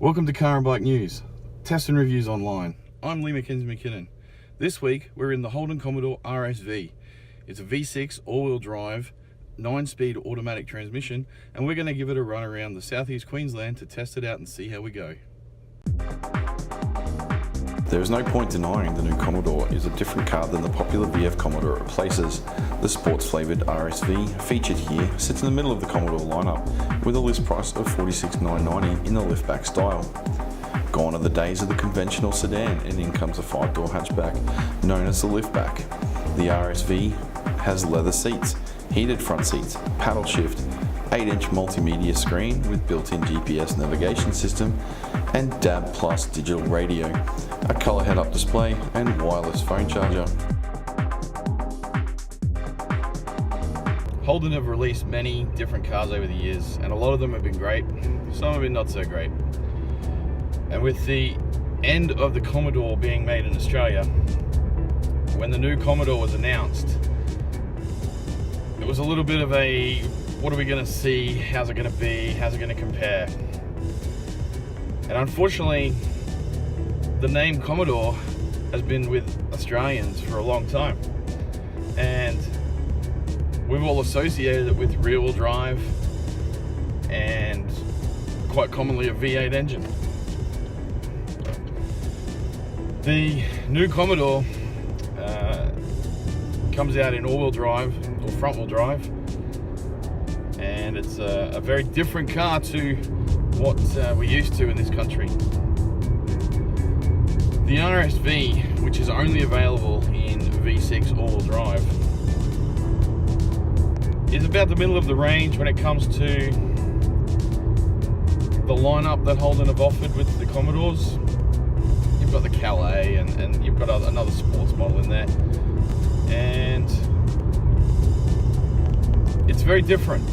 Welcome to Car and Bike News, tests and reviews online. I'm Lee McKinnon. This week we're in the Holden Commodore RS-V. It's a V6 all-wheel drive, 9-speed automatic transmission, and we're going to give it a run around the southeast Queensland to test it out and see how we go. There is no point denying the new Commodore is a different car than the popular VF Commodore it replaces. The sports-flavoured RS-V featured here sits in the middle of the Commodore lineup with a list price of $46,990 in the liftback style. Gone are the days of the conventional sedan, and in comes a 5-door hatchback known as the liftback. The RS-V has leather seats, heated front seats, paddle shift, 8-inch multimedia screen with built-in GPS navigation system and DAB Plus digital radio, a colour head-up display and wireless phone charger. Holden have released many different cars over the years, and a lot of them have been great, some have been not so great. And with the end of the Commodore being made in Australia, when the new Commodore was announced, it was a little bit of a, what are we going to see, how's it going to be, how's it going to compare? And unfortunately, the name Commodore has been with Australians for a long time, and we've all associated it with rear-wheel drive and quite commonly a V8 engine. The new Commodore comes out in all-wheel drive or front-wheel drive, and it's a very different car to what we're used to in this country. The RS-V, which is only available in V6 all-wheel drive, is about the middle of the range when it comes to the lineup that Holden have offered with the Commodores. You've got the Calais and you've got another sports model in there, and it's very different.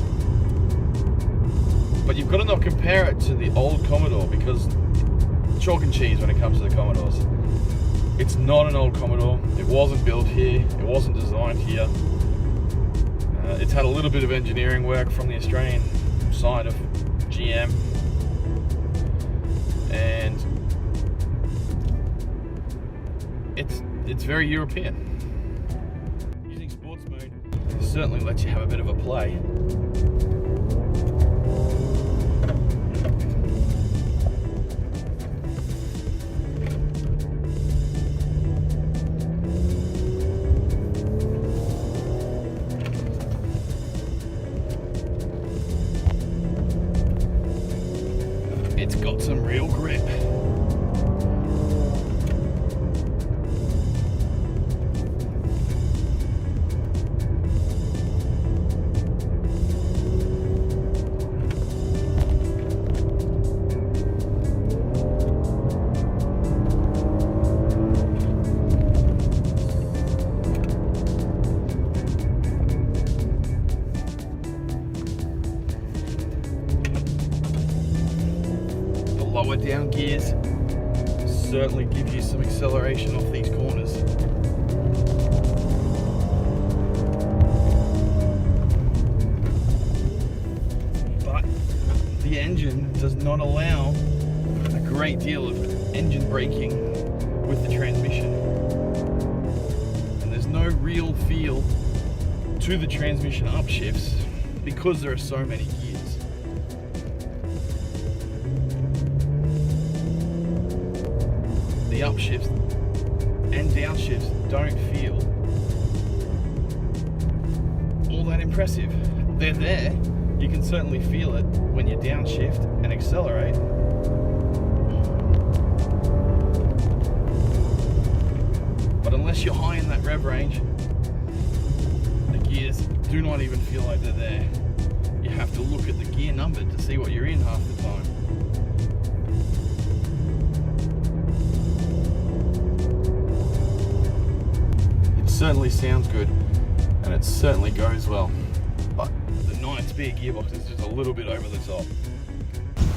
But you've got to not compare it to the old Commodore, because chalk and cheese when it comes to the Commodores. It's not an old Commodore. It wasn't built here. It wasn't designed here. It's had a little bit of engineering work from the Australian side of GM, and it's very European. Using sports mode certainly lets you have a bit of a play. It's got some real grip. Lower down gears certainly give you some acceleration off these corners. But the engine does not allow a great deal of engine braking with the transmission. And there's no real feel to the transmission upshifts because there are so many gears. The upshifts and downshifts don't feel all that impressive. They're there, you can certainly feel it when you downshift and accelerate. But unless you're high in that rev range, the gears do not even feel like they're there. You have to look at the gear number to see what you're in half the time. Certainly sounds good, and it certainly goes well, but the 9-speed gearbox is just a little bit over the top.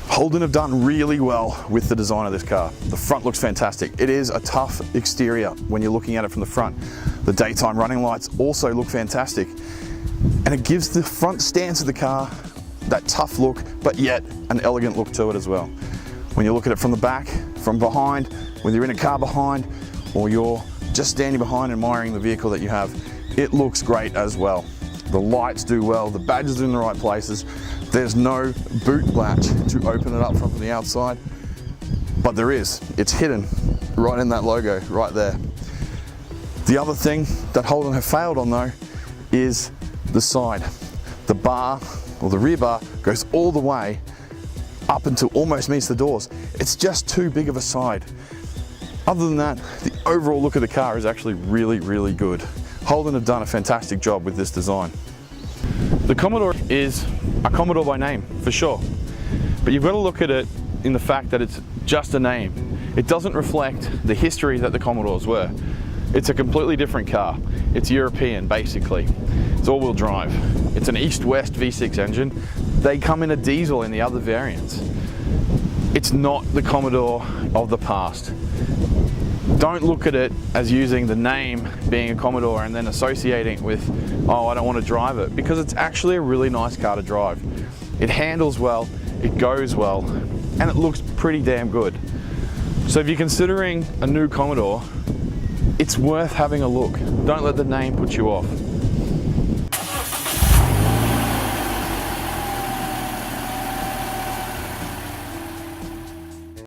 Holden have done really well with the design of this car. The front looks fantastic. It is a tough exterior when you're looking at it from the front. The daytime running lights also look fantastic, and it gives the front stance of the car that tough look, but yet an elegant look to it as well. When you look at it from the back, from behind, whether you're in a car behind or you're just standing behind admiring the vehicle that you have, it looks great as well. The lights do well, the badges are in the right places. There's no boot latch to open it up from the outside, but there is. It's hidden right in that logo right there. The other thing that Holden have failed on though is the side. The bar, or the rear bar, goes all the way up until almost meets the doors. It's just too big of a side. Other than that, the overall look of the car is actually really, really good. Holden have done a fantastic job with this design. The Commodore is a Commodore by name, for sure. But you've got to look at it in the fact that it's just a name. It doesn't reflect the history that the Commodores were. It's a completely different car. It's European, basically. It's all-wheel drive. It's an east-west V6 engine. They come in a diesel in the other variants. It's not the Commodore of the past. Don't look at it as using the name being a Commodore and then associating it with, oh, I don't want to drive it, because it's actually a really nice car to drive. It handles well, it goes well, and it looks pretty damn good. So if you're considering a new Commodore, it's worth having a look. Don't let the name put you off.